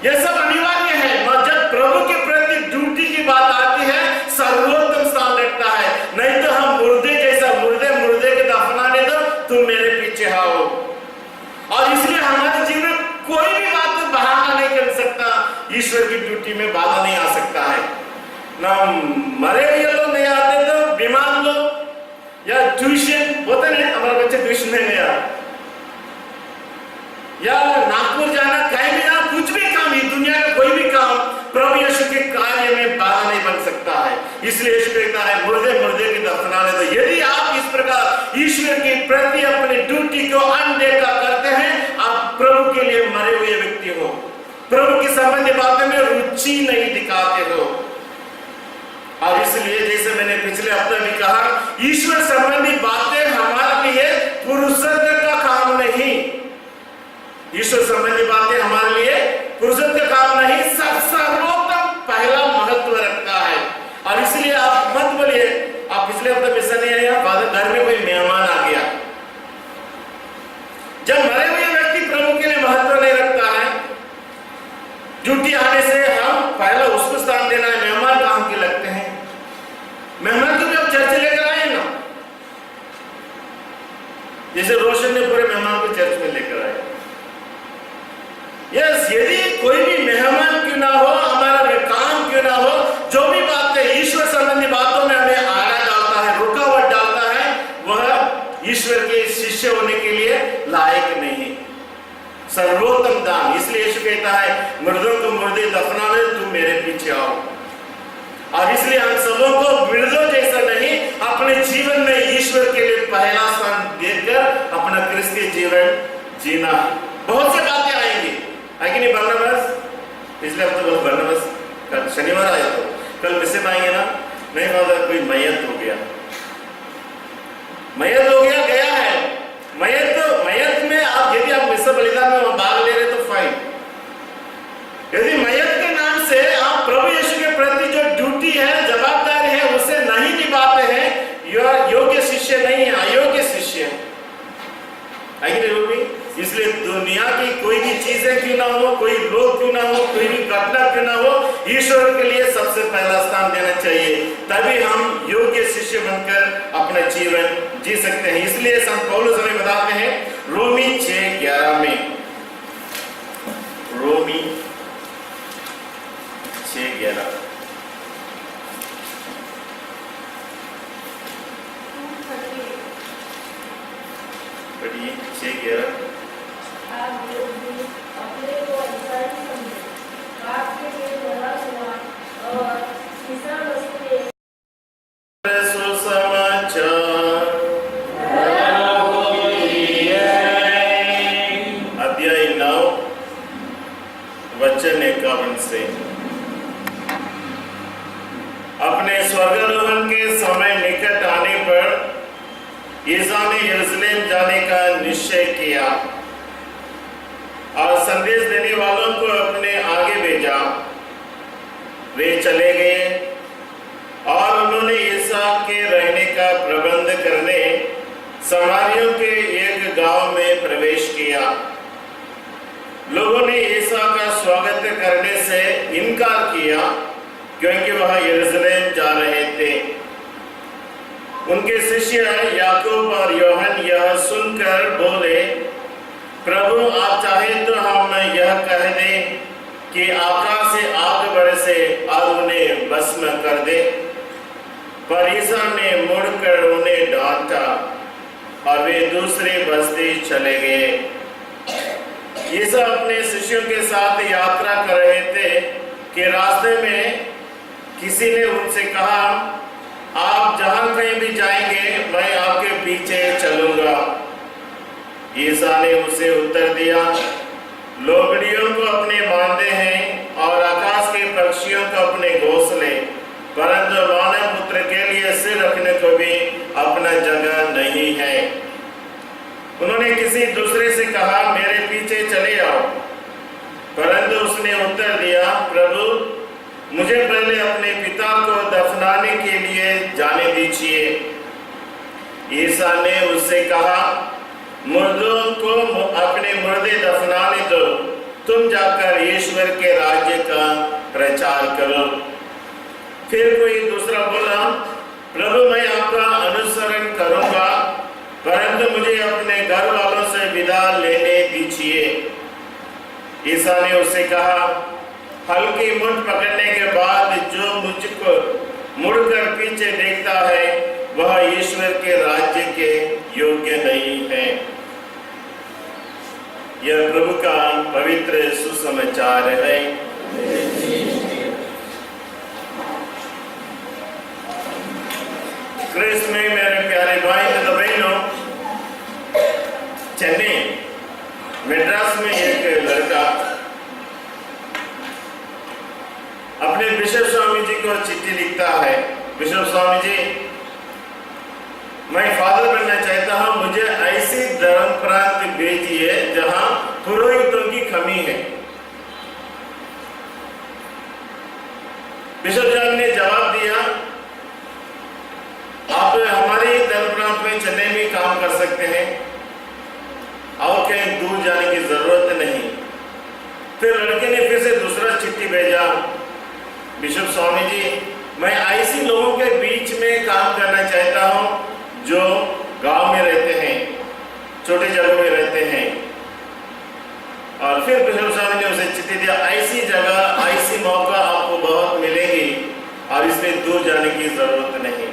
यह सब अनिवार्य है, और जब प्रभु के प्रति ड्यूटी की बात आती है सर्वोत्तम स्थान रखता है। नहीं तो हम मुर्दे जैसा, मुर्दे मुर्दे के दफनाने दो, तुम मेरे पीछे आओ। और इसलिए हमारे जीवन में कोई भी बात बहाना नहीं कर सकता, ईश्वर की ड्यूटी में बाधा नहीं आ सकता है। ना मरे हुए लोग नहीं आते, तो बीमार लोग या ट्यूशन होते नहीं, हमारे बच्चे ट्यूशन में नहीं आते, या नागपुर जाना, कहीं भी जाना, कुछ भी काम, ये दुनिया का कोई भी काम प्रभु यीशु के कार्य में बाधा नहीं बन सकता है। इसलिए यीशु कहता है मुर्दे मुर्दे की दफनाने दो। यदि आप इस प्रकार ईश्वर के प्रति अपनी ड्यूटी को अनदेखा करते हैं, आप प्रभु के लिए मरे हुए व्यक्ति हो, प्रभु की संबंधी बातों में रुचि नहीं दिखाते हो। और इसलिए जैसे मैंने पिछले हफ्ते भी कहा, ईश्वर संबंधी बातें हमारे लिए पुरुषत्व का काम नहीं, ईश्वर संबंधी बातें हमारे लिए पुरुषत्व का काम नहीं, सर्वोत्तम पहला महत्व रखता है। और इसलिए आप मत बोलिए, आप पिछले हफ्ते मिस नहीं आया, घर में कोई मेहमान आ गया। जब मरे हुए व्यक्ति प्रभु के लिए महत्व नहीं रखता है, ड्यूटी आने से हम पहला उसको स्थान देना है। मेहमान काम के लगते हैं, मेहमान को भी आप चर्च लेकर आए ना, जैसे रोशन ने पूरे मेहमान को चर्च में लेकर आए। यस, यदि कोई भी मेहमान क्यों ना हो, हमारा काम क्यों ना हो, जो भी बातें ईश्वर संबंधी बातों में हमें आड़ा डालता है, रुकावट डालता है, वह ईश्वर के शिष्य होने के लिए लायक नहीं। सर्वोत्तम दान, इसलिए यीशु कहता है मुर्दों को मुर्दे दफनाने, तुम मेरे पीछे आओ। और इसलिए हम सबों को मुर्दों जैसा नहीं, अपने जीवन में ईश्वर के लिए पहला स्थान देकर अपना क्रिस्तीय जीवन जीना। बहुत सी बातें आएंगी, है कि नहीं? बरनबास, पिछले हफ्ते बहुत बरनबास, कल शनिवार आया तो कल मिसे आएंगे ना, नहीं फादर कोई मैयत हो गया, मैयत हो गया, गया है मैयत में आप, यदि आप मिसा बलिदान में भाग ले रहे तो फाइन। यदि मैयत के नाम से आप प्रभु यीशु के प्रति जो ड्यूटी है, जवाबदारी है, उसे नहीं निभाते हैं, योग्य शिष्य नहीं है, अयोग्य शिष्य है। इसलिए दुनिया की कोई भी चीजें क्यों ना हो, कोई लोग क्यों ना हो, कोई भी घटना क्यों ना हो, ईश्वर के लिए सबसे पहला स्थान देना चाहिए, तभी हम योग्य शिष्य बनकर अपना जीवन जी सकते हैं। इसलिए संत पौलुस हमें बताते हैं रोमी 6:11 में, रोमी 6:11 पढ़िए। 6:11 आप लोग भी अपने को अनुसारी समझे, पाप के लिए भला सुना और तीसरा वस्तु अध्याय 9 वचन 51 से। अपने स्वर्गारोहण के समय निकट आने पर यीशु ने यरूशलेम जाने का निश्चय किया और संदेश देने वालों को अपने आगे भेजा। वे चले गए और उन्होंने यीशु के रहने का प्रबंध करने समारियों के एक गांव में प्रवेश किया। लोगों ने यीशु का स्वागत करने से इनकार किया क्योंकि वह यरूशलेम जा रहे थे। उनके शिष्य याकूब और यूहन्ना यह सुनकर बोले, प्रभु आप चाहे तो हम यह कह दें कि आकाश से आग बरसे और उन्हें भस्म कर दे। पर ईसा ने मुड़कर उन्हें डांटा और वे दूसरी बस्ती चले गए। ईसा अपने शिष्यों के साथ यात्रा कर रहे थे कि रास्ते में किसी ने उनसे कहा, आप जहां कहीं भी जाएंगे मैं आपके पीछे चलूंगा। ईसा ने उसे उत्तर दिया, लोमड़ियों को अपने बांधे हैं और आकाश के पक्षियों को अपने घोंसले, परंतु मानव पुत्र के लिए सिर रखने को भी अपना जगह नहीं है। उन्होंने किसी दूसरे से कहा, मेरे पीछे चले आओ। परंतु उसने उत्तर दिया, प्रभु मुझे पहले अपने पिता को दफनाने के लिए जाने दीजिए। ईसा ने उससे कहा, मुर्दों को अपने मुर्दे दफनाने दो, तुम जाकर ईश्वर के राज्य का प्रचार करो। फिर कोई दूसरा बोला, प्रभु मैं आपका अनुसरण करूंगा, परंतु मुझे अपने घर वालों से विदा लेने दीजिए। ईसा ने उससे कहा, हल्की मुठ पकड़ने के बाद जो मुझको मुड़कर पीछे देखता है वह ईश्वर के राज्य के योग्य नहीं है। यह प्रभु का पवित्र सुसमाचार है। क्रिस्त में मेरे प्यारे भाई तथा बहनों, चेन्नई मेड्रास में एक लड़का अपने बिशप स्वामी जी को चिट्ठी लिखता है, बिशप स्वामी जी मैं फादर बनना चाहता हूं, मुझे ऐसी धर्म प्रांत भेजिए जहां पुरोहितों की कमी है। बिशप स्वामी ने जवाब दिया, आप हमारे धर्म प्रांत में चेन्नई में काम कर सकते हैं और कहीं दूर जाने की जरूरत नहीं। फिर लड़के ने फिर से दूसरा चिट्ठी भेजा, बिशप स्वामी जी मैं ऐसी लोगों के बीच में काम करना चाहता हूं जो गांव में रहते हैं, छोटे जगह में रहते हैं। और फिर बिशप स्वामी ने उसे चिट्ठी दिया, ऐसी जगह ऐसी मौका आपको बहुत मिलेगी और इसमें दूर जाने की जरूरत नहीं।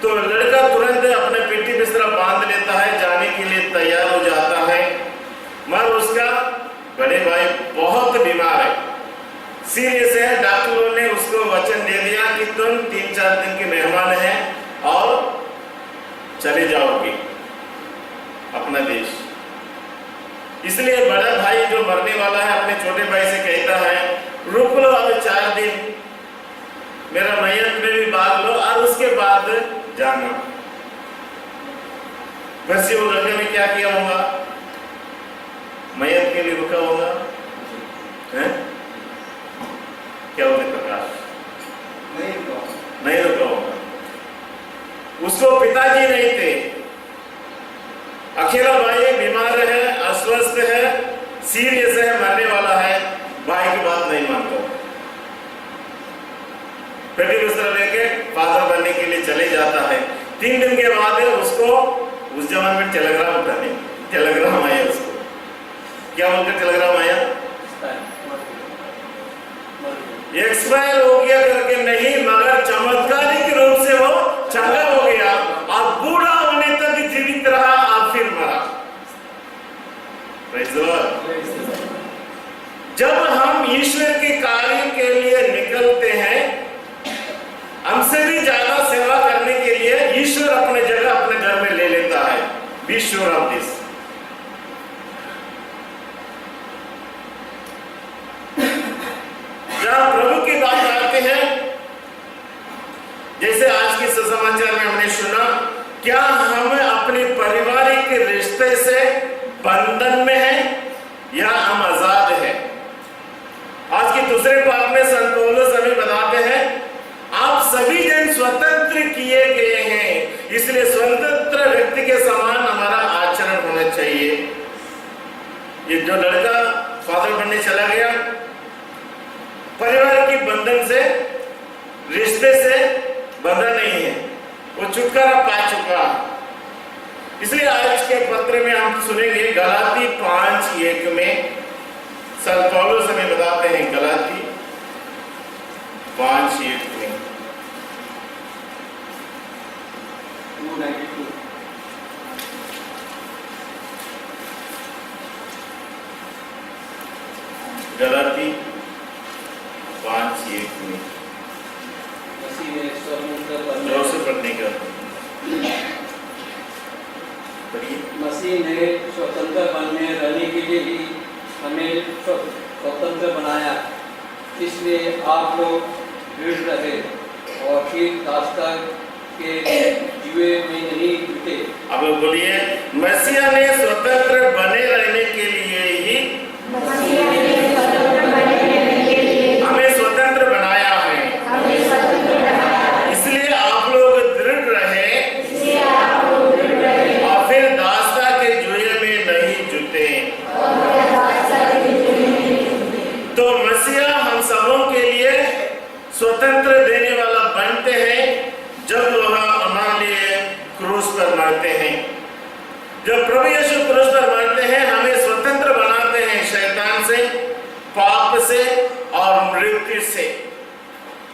तो लड़का तुरंत अपने पेटी बिस्तरा बांध लेता है, जाने के लिए तैयार हो जाता है। मगर उसका बड़े भाई बहुत बीमार है, सीरियस है। डॉक्टरों ने उसको वचन दे दिया कि तुम 3-4 दिन के मेहमान हैं और चले जाओगे अपना देश। इसलिए बड़ा भाई जो मरने वाला है अपने छोटे भाई से कहता है, रुक लो अब 4 दिन, मेरा मैयत में भी भाग लो और उसके बाद जाना। वैसे वो लड़के ने क्या किया होगा, मैयत के लिए रुका होगा, हैं? क्या होगा प्रकाश? नहीं रुका होगा। उसको पिताजी नहीं थे, अकेला भाई बीमार है, अस्वस्थ है, सीरियस है, मरने वाला है, भाई की बात नहीं मानता। पेटी बिस्तर लेके फादर बनने के लिए चले जाता है। 3 दिन के बाद उसको उस जमाने में टेलीग्राम आया। उसको क्या बोलकर टेलीग्राम आया, एक्सपायर हो गया करके नहीं, मगर चमत्कारिक रूप से वो चंगा हो गया और बूढ़ा होने तक जीवित रहा और फिर मरा। Praise the Lord. जब हम ईश्वर के कार्य के लिए निकलते हैं, हमसे भी ज्यादा सेवा करने के लिए ईश्वर अपने जगह अपने घर में ले लेता है। Be sure of this. जहां प्रभु की बात आते हैं, जैसे आज के सुसमाचार में हमने सुना, क्या हम अपने पारिवारिक रिश्ते से बंधन में हैं या हम आजाद हैं? आज के दूसरे पाठ में संत पौलुस हमें बताते हैं, आप सभी जन स्वतंत्र किए गए हैं, इसलिए स्वतंत्र व्यक्ति के समान हमारा आचरण होना चाहिए। ये जो लड़का फादर बनने चला गया, परिवार की बंधन से, रिश्ते से बंधा नहीं है, वो छुटकारा पा चुका। इसलिए आज के पत्र में हम सुनेंगे गलाती 5:1 में संत पौलुस हमें बताते हैं, गलाती 5:1 में। गलाती 5:1 में जोर से पढ़ने का पढ़िए। मसीह ने स्वतंत्र बनने रहने के लिए ही हमें स्वतंत्र बनाया, इसलिए आप लोग दृढ़ रहे और फिर दास्ता के जुए में नहीं टूटे। अब बोलिए, मसीह ने स्वतंत्र बने रहने के लिए ही हमें स्वतंत्र बनाया है, इसलिए आप लोग दृढ़ रहे और फिर दास्ता के जुए में नहीं जुटे। तो मसीहा हम सबों के लिए स्वतंत्र देने वाला बनते हैं जब वह हमारे लिए क्रूस पर मरते हैं। जब प्रभु यीशु क्रूस पर मरते हैं, हमें स्वतंत्र बनाते हैं शैतान से, पाप से और मृत्यु से।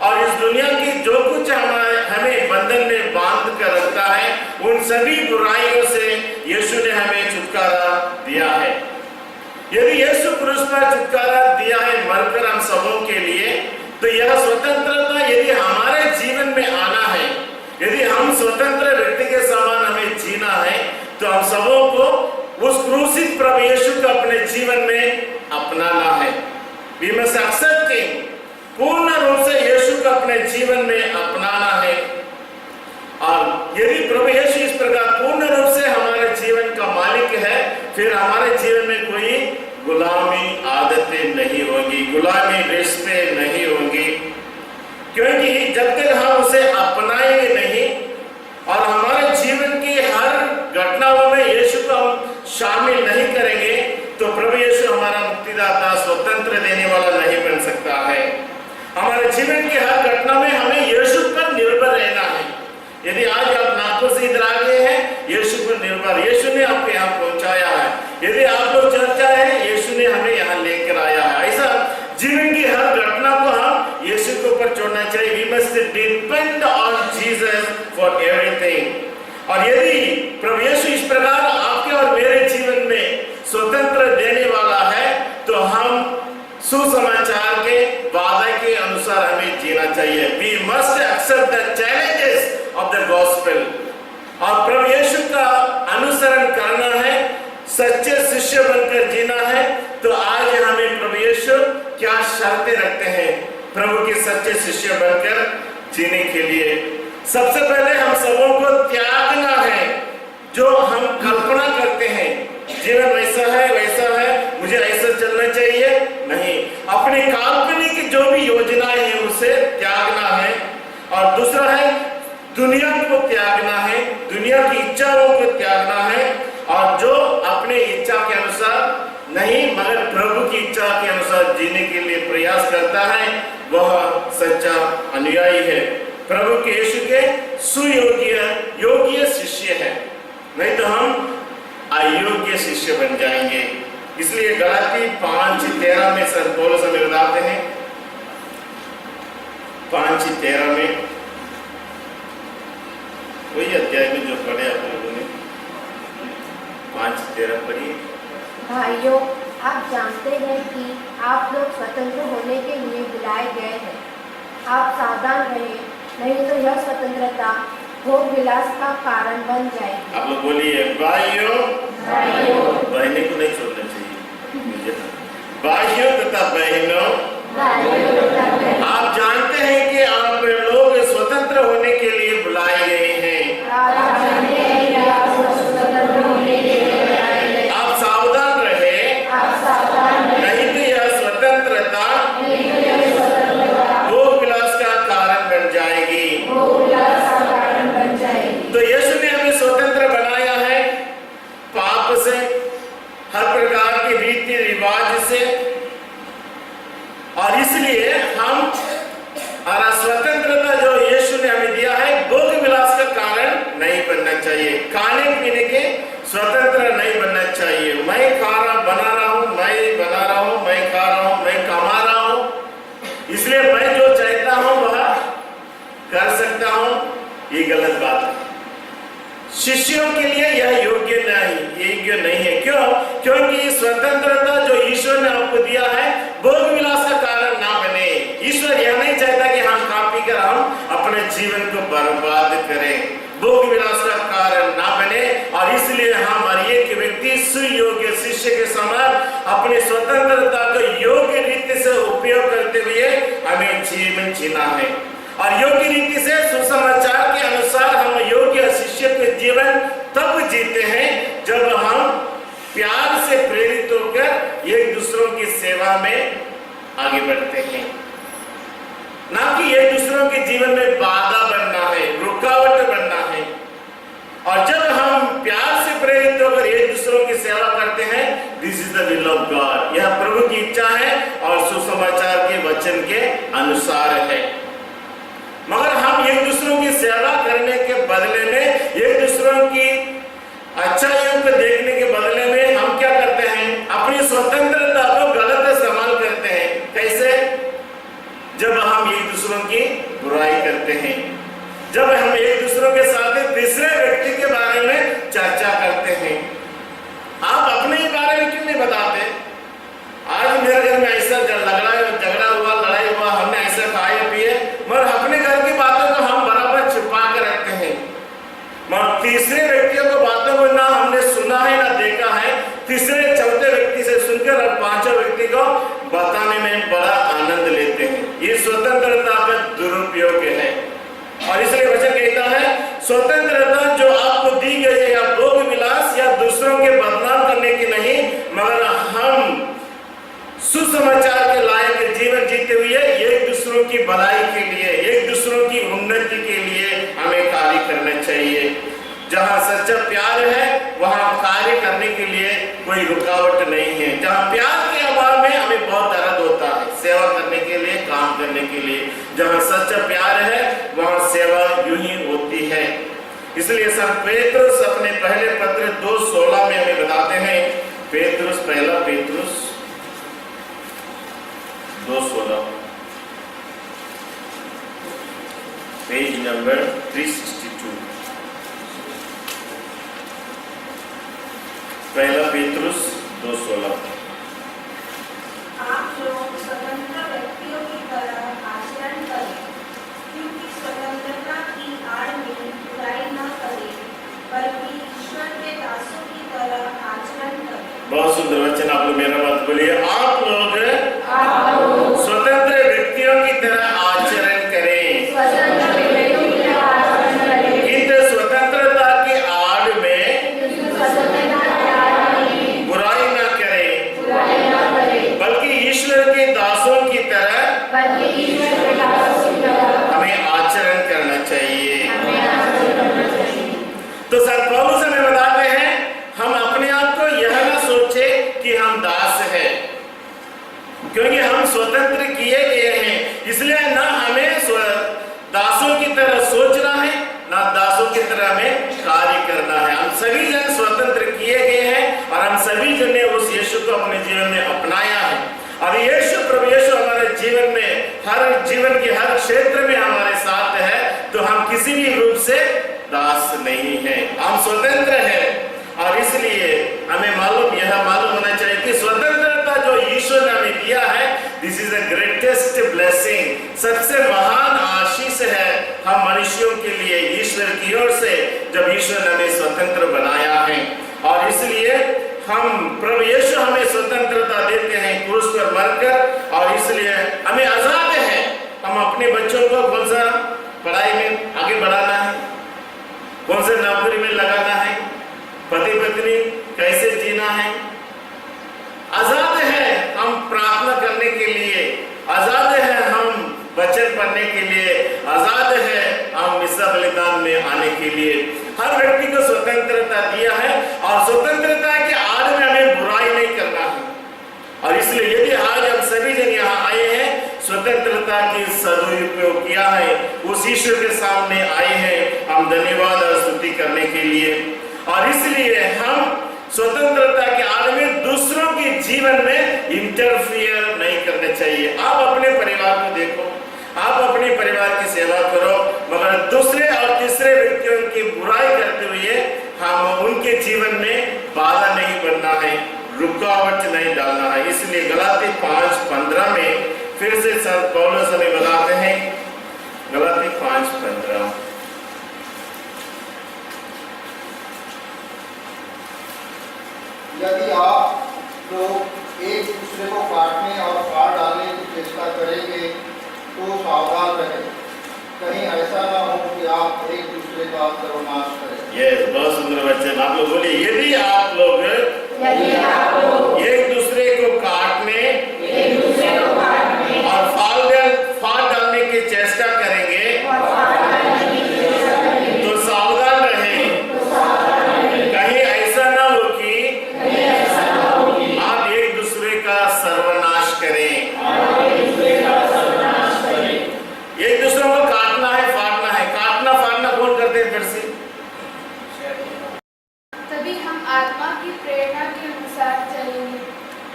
और इस दुनिया की जो कुछ हमें बंधन में बांध कर रखता है, उन सभी बुराइयों से यीशु ने हमें छुटकारा दिया है। यदि यीशु क्रूस पर छुटकारा दिया है मरकर हम सबों के लिए, तो यह स्वतंत्रता यदि हमारे जीवन में आना है, यदि हम स्वतंत्र व्यक्ति के समान हमें जीना है, तो हम सबों को उस क्रूसित प्रभु यीशु को अपने जीवन में अपनाना है। We must accept him, पूर्ण रूप से यीशु को अपने जीवन में अपनाना है। और यदि प्रभु यीशु इस प्रकार पूर्ण रूप से हमारे जीवन का मालिक है, फिर हमारे जीवन में कोई गुलामी आदतें नहीं होंगी, गुलामी रिश्ते नहीं होंगी, क्योंकि जब तक हम उसे अपनाएंगे नहीं और हमारे जीवन की हर घटनाओं में यीशु को हम शामिल नहीं करेंगे, तो प्रभु यीशु हमारा मुक्तिदाता, स्वतंत्र देने वाला नहीं बन सकता है। हमारे जीवन की हर घटना में हमें यीशु पर निर्भर रहना है। यदि आज आप नागपुर से इधर आ गए हैं, यीशु पर निर्भर, यीशु ने आपको यहाँ पहुंचाया है। यदि आप लोग चर्च आए हैं, यीशु ने हमें यहाँ लेकर आया है। ऐसा जीवन की हर घटना को हम यीशु के ऊपर छोड़ना चाहिए। We must depend on Jesus for everything। और यदि प्रभु यीशु इस प्रकार आपके और मेरे जीवन में स्वतंत्र देने वाला है, तो हम सुसमाचार के वादा के अनुसार हमें जीना चाहिए। We must accept the challenges of the gospel। और प्रभु यीशु का अनुसरण करना है, सच्चे शिष्य बनकर जीना है। तो आज हमें प्रभु यीशु क्या शर्तें रखते हैं प्रभु के सच्चे शिष्य बनकर जीने के लिए? सबसे पहले हम सबों को त्यागना है जो हम कल्पना करते हैं, जीवन वैसा है, मुझे ऐसा चलना चाहिए, नहीं। अपनी काल्पनिक जो भी योजनाएं हैं उसे त्यागना है। और दूसरा है दुनिया को त्यागना है, दुनिया की इच्छाओं को त्यागना है, और जो अपने इच्छा के अनुसार नहीं मगर प्रभु की इच्छा के अनुसार जीने के लिए प्रयास करता है, वह सच्चा अनुयायी है, प्रभु के यीशु के योग्य शिष्य है। नहीं तो हम अयोग्य शिष्य बन जाएंगे। इसलिए गलाती 5:13 में संत पौलुस हमें बताते हैं, 5:13 में वही अध्याय में जो पढ़े आप लोगों ने, 5:13 पढ़िए। भाइयों, आप जानते हैं कि आप लोग स्वतंत्र होने के लिए बुलाए गए हैं। आप सावधान रहें, नहीं तो यह स्वतंत्रता भोग विलास का कारण बन जाएगी। आप लोग बोलिए, भाइयों, बहने को नहीं छोड़ना चाहिए। भाइयों तथा बहनों, आप जानते हैं कि आप लोग स्वतंत्र होने के लिए बुलाए गए हैं। आप सावधान रहे, नहीं तो यह स्वतंत्रता भोग विलास का कारण बन जाएगी। तो यीशु ने हमें स्वतंत्र बनाया है पाप से, हर प्रकार के रीति रिवाज से, और इसलिए हम और स्वतंत्रता जो यीशु ने हमें दिया है भोग विलास का कारण नहीं बनना चाहिए, खाने पीने के स्वतंत्र नहीं बनना चाहिए। मैं बना रहा हूं, मैं बना रहा हूं, मैं खा रहा हूं, मैं कमा रहा हूं, इसलिए मैं जो चाहता हूं वह कर सकता हूं, ये गलत बात है। शिष्यों के लिए यह योग्य नहीं है। क्यों? क्योंकि स्वतंत्रता जो ईश्वर ने आपको दिया है भोग विलास का कारण ना बने। ईश्वर यह नहीं चाहता कि हम खा पी कर हम अपने जीवन को बर्बाद करें, भोग विलास का कारण ना बने। और इसलिए हम हर एक व्यक्ति सुयोग्य शिष्य के समान अपनी स्वतंत्रता को योग्य रीति से उपयोग करते हुए हमें जीवन जीना है। और योग्य रीति से सुसमाचार के अनुसार हम योग्य शिष्य के जीवन तब जीते हैं जब हम प्यार से प्रेरित होकर एक दूसरों की सेवा में आगे बढ़ते हैं, ना कि एक दूसरों के जीवन में बाधा बनना है, रुकावट बनना है। और जब हम प्यार से प्रेरित होकर एक दूसरों की सेवा करते हैं, this is the will of God, यह प्रभु की इच्छा है और सुसमाचार के वचन के अनुसार है। मगर हम एक दूसरों की सेवा करने के बदले में, एक दूसरों की अच्छाइयों को देखने के बदले में हम क्या करते हैं? अपनी स्वतंत्रता को गलत इस्तेमाल करते हैं। कैसे? जब हम एक दूसरों की बुराई करते हैं, जब हम एक दूसरों के साथ तीसरे व्यक्ति के बारे में चर्चा करते हैं। आप अपने ही बारे में क्यों नहीं बताते? आज मेरे घर में ऐसा झगड़ा हुआ, लड़ाई हुआ, हमने ऐसा खाए पिए, मगर अपने घर की बातों को हम बराबर छुपा कर रखते हैं। मगर तीसरे व्यक्तियों को बातों को ना हमने सुना है ना देखा है, तीसरे चौथे व्यक्ति से सुनकर और पांचों व्यक्ति को बताने में बड़ा आनंद लेते हैं। ये स्वतंत्रता का दुरुपयोग है। और इसलिए वचन कहता है स्वतंत्रता जो आपको दी गई है या भोग विलास या दूसरों के बदनाम करने की नहीं, मगर हम सुसमाचार के लायक जीवन जीते हुए एक दूसरों की भलाई के लिए, एक दूसरों की उन्नति के लिए हमें कार्य करना चाहिए। जहां सच्चा प्यार है वहां कार्य करने के लिए कोई रुकावट नहीं है। जहां प्यार के अभाव में हमें बहुत दर्द होता है सेवा करने के लिए, काम करने के लिए। जहां सच्चा प्यार है वहां सेवा यूं ही होती है। इसलिए संत पेतरुस अपने पहले पत्र 2:16 में हमें बताते हैं, पहला पेतरुस 2:16, पेज नंबर 362, पहला पेतरुस 2:16। आप लोग स्वतंत्र व्यक्तियों की तरह आचरण करें, क्योंकि स्वतंत्रता की आड़ में बुराई न करें, बल्कि ईश्वर के दासों की तरह आचरण करें। बहुत सुंदर वचन, आप लोग मेरा बात बोलिए। आप लोग स्वतंत्र व्यक्तियों की तरह आचरण करें, किंतु स्वतंत्रता की आड़ में बुराई न करें, बल्कि ईश्वर के दासों की तरह हमें आचरण करना चाहिए। तो संत पौलुस हमें बताते हैं हम अपने आप को यह ना सोचे कि हम दास हैं, क्योंकि हम स्वतंत्र किए गए हैं। इसलिए ना हमें दासों की तरह सोचना है, ना दासों की तरह हमें कार्य करना है। हम सभी जन स्वतंत्र किए गए हैं और हम सभी जन ने उस यीशु को अपने जीवन में अपनाया है। और प्रभु यीशु हमारे जीवन में जीवन के हर क्षेत्र में हमारे साथ है, तो हम किसी भी रूप से दास नहीं है, हम स्वतंत्र हैं। और इसलिए हमें मालूम होना चाहिए कि स्वतंत्रता जो ईश्वर ने हमें दिया है, this is the greatest blessing, सबसे महान आशीष है हम मनुष्यों के लिए ईश्वर की ओर से, जब ईश्वर ने हमें स्वतंत्र बनाया है। और इसलिए प्रभु यीशु हमें स्वतंत्रता देते हैं क्रूस पर मरकर, और इसलिए हमें आजाद है। हम अपने बच्चों को कौन सा पढ़ाई में आगे बढ़ाना है, कौन से नौकरी में लगाना है, पति पत्नी कैसे जीना है, आजाद है हम प्रार्थना करने के लिए, आजाद है हम वचन पढ़ने के लिए, आजाद है हम मिसा बलिदान में आने के लिए। हर व्यक्ति को स्वतंत्रता दिया है और स्वतंत्रता के आड़ में हमें बुराई नहीं करना है। और इसलिए यदि आज हम सभी जन यहाँ आए हैं स्वतंत्रता की सदुपयोग किया है, उस ईश्वर के सामने आए हैं हम धन्यवाद और स्तुति करने के लिए। और इसलिए हम स्वतंत्रता के आड़ में दूसरों के जीवन में इंटरफियर नहीं करने चाहिए। आप अपने परिवार को देखो, आप अपने परिवार की सेवा करो, मगर दूसरे और तीसरे व्यक्तियों की बुराई करते हुए हम उनके जीवन में बाधा नहीं बनना है, रुकावट नहीं डालना है। इसलिए गलाती 5:15 में फिर से संत पौलुस हमें बताते हैं, गलाती 5:15, यदि आप लोग एक दूसरे को काटने और फाड़ डालने की चेष्टा करेंगे तो सावधान रहें, कहीं ऐसा ना हो कि आप एक दूसरे का सर्वनाश करें। ये बहुत सुंदर वचन। आप लोग बोलिए, यदि आप लोग एक दूसरे को काटने और फाड़ डालने की चेष्टा करेंगे तो सावधान रहें, कहीं ऐसा ना हो कि आप एक दूसरे का सर्वनाश करें। एक दूसरे को काटना है, फाड़ना है। काटना फाड़ना कौन करते हैं? फिर से तभी हम आत्मा की प्रेरणा के अनुसार चलेंगे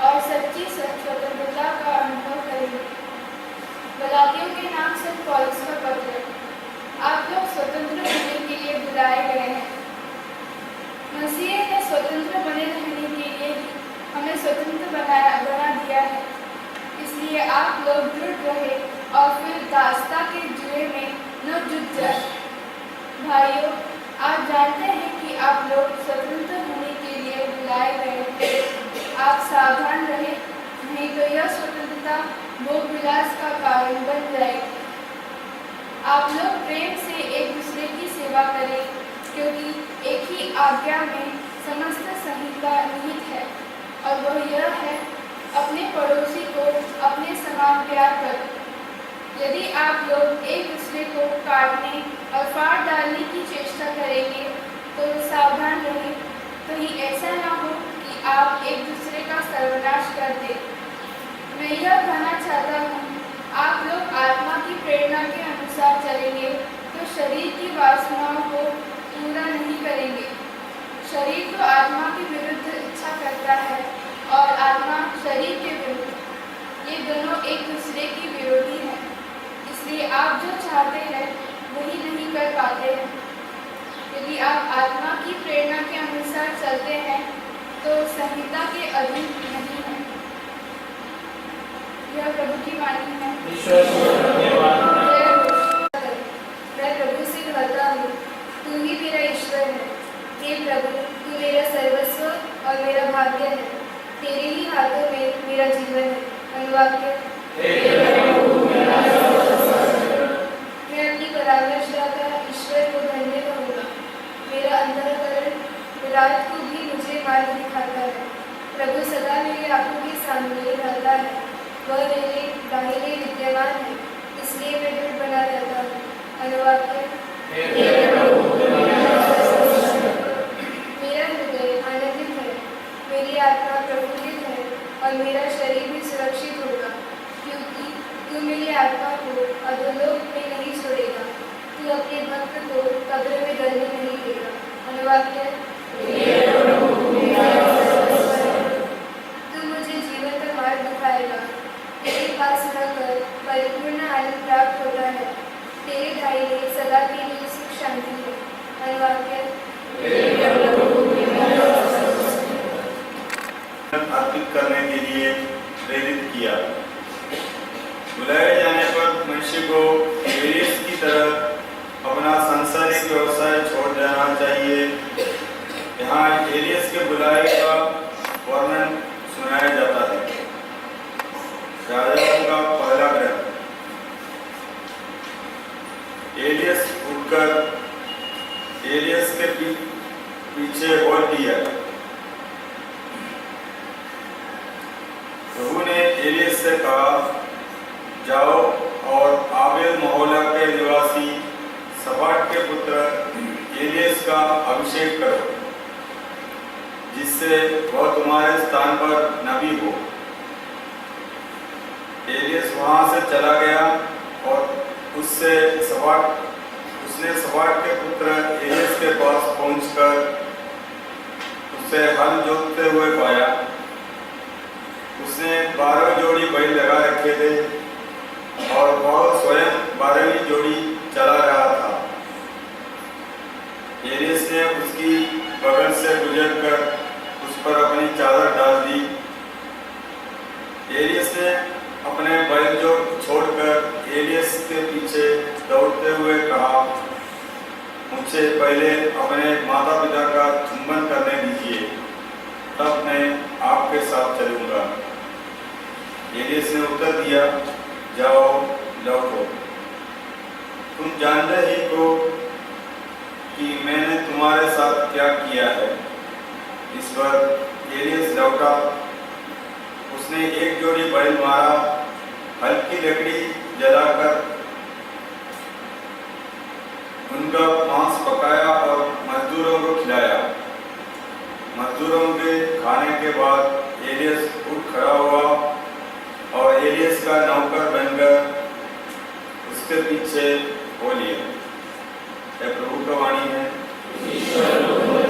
और सच्ची स्वतंत्रता का अनुभव करेंगे। गलातियों के नाम से पौलुस का पत्र। आप लोग स्वतंत्र होने के लिए बुलाए गए हैं। मसीह ने स्वतंत्र बने रहने के लिए हमें स्वतंत्र बना दिया है। इसलिए आप लोग दृढ़ रहे और फिर दास्ता के जुए में न जुट जाए। भाइयों, आप जानते हैं कि आप लोग स्वतंत्र होने के लिए बुलाए गए हैं। आप सावधान रहे, नहीं तो यह स्वतंत्रता भोग विलास का कारण बन जाएगी। आप लोग प्रेम से एक दूसरे की सेवा करें, क्योंकि एक ही आज्ञा में समस्त संहिता निहित है, और वह यह है, अपने पड़ोसी को अपने समान प्यार करो। यदि आप लोग एक दूसरे को काटने और फाड़ डालने की चेष्टा करेंगे तो सावधान रहें, कहीं ऐसा ना हो कि आप एक दूसरे का सर्वनाश कर दें। मैं यह कहना चाहता हूँ, आप लोग आत्मा की प्रेरणा के अनुसार चलेंगे तो शरीर की वासनाओं को पूरा नहीं करेंगे। शरीर तो आत्मा के विरुद्ध इच्छा करता है और आत्मा शरीर के विरुद्ध, ये दोनों एक दूसरे की विरोधी हैं। इसलिए आप जो चाहते हैं वही नहीं कर पाते हैं। यदि आप आत्मा की प्रेरणा के अनुसार चलते हैं तो संहिता के अधीन नहीं हैं। यह प्रभु की वाणी है। मैं प्रभु से कहता हूँ, तू ही मेरा ईश्वर है। हे प्रभु, तू मेरा सर्वस्व और मेरा भाग्य है। तेरे ही हाथों में मेरा जीवन है। अनुवाक्य, मैं अपनी परामर्शदाता ईश्वर को धन्य कहूँगा। मेरा अंतःकरण रात को भी मुझे मार्ग दिखाता है। प्रभु सदा मेरी आंखों के सामने रहता है। वह मेरे दाहिने विद्यमान है, इसलिए मैं दृढ़ बना रहता हूँ। अनुवाक्य, मेरा हृदय आनंदित है, मेरी आत्मा प्रफुल्लित है और मेरा शरीर भी सुरक्षित होगा, क्योंकि तू मेरी आत्मा को अधोलोक में नहीं छोड़ेगा। तू अपने भक्त को कब्र में गलने नहीं देगा। अनुवाक्य, तू मुझे जीवन का मार्ग दिखाएगा। तेरे पास रहकर परिपूर्ण आनंद प्राप्त होता है। तेरे दाहिने सदा के लिए सुख शांति है। अनुवाक्य, अर्पित करने के लिए प्रेरित किया। बुलाए जाने पर मनुष्य को एलियस की तरह अपना सांसारिक व्यवसाय छोड़ देना चाहिए। यहाँ एलियस के बुलाए का वर्णन सुनाया जाता है। राजाओं का पहला ग्रंथ। एलियस उठकर एलियस के पीछे बोल दिया। प्रभु ने एलियस से कहा, जाओ और आबेल महोला के निवासी सपाट के पुत्र एलियस का अभिषेक करो, जिससे वह तुम्हारे स्थान पर नबी हो। एलियस वहां से चला गया और उसने सवाट के पुत्र एलियस के पास पहुंचकर उसे हल जोतते हुए पाया। उसने 12 जोड़ी बैल लगा रखे थे और वह स्वयं 12वीं जोड़ी चला रहा था। एलियस ने उसकी बगल से गुजरकर उस पर अपनी चादर डाल दी। एलियस ने अपने बैल जो छोड़कर एलियस के पीछे दौड़ते हुए कहा, मुझे पहले अपने माता पिता का चुंबन करने दीजिए, तब मैं आपके साथ चलूंगा। एलियस ने उत्तर दिया, जाओ लौटो, तुम जानते ही हो कि मैंने तुम्हारे साथ क्या किया है। इस पर एलियस लौटा। उसने एक जोड़ी बैल मारा, हल्की लकड़ी जलाकर उनका मांस पकाया और मजदूरों को खिलाया। मजदूरों के खाने के बाद एलियस उठ खड़ा हुआ और एलियस का नौकर बनकर उसके पीछे हो लिया। प्रभु का वाणी है।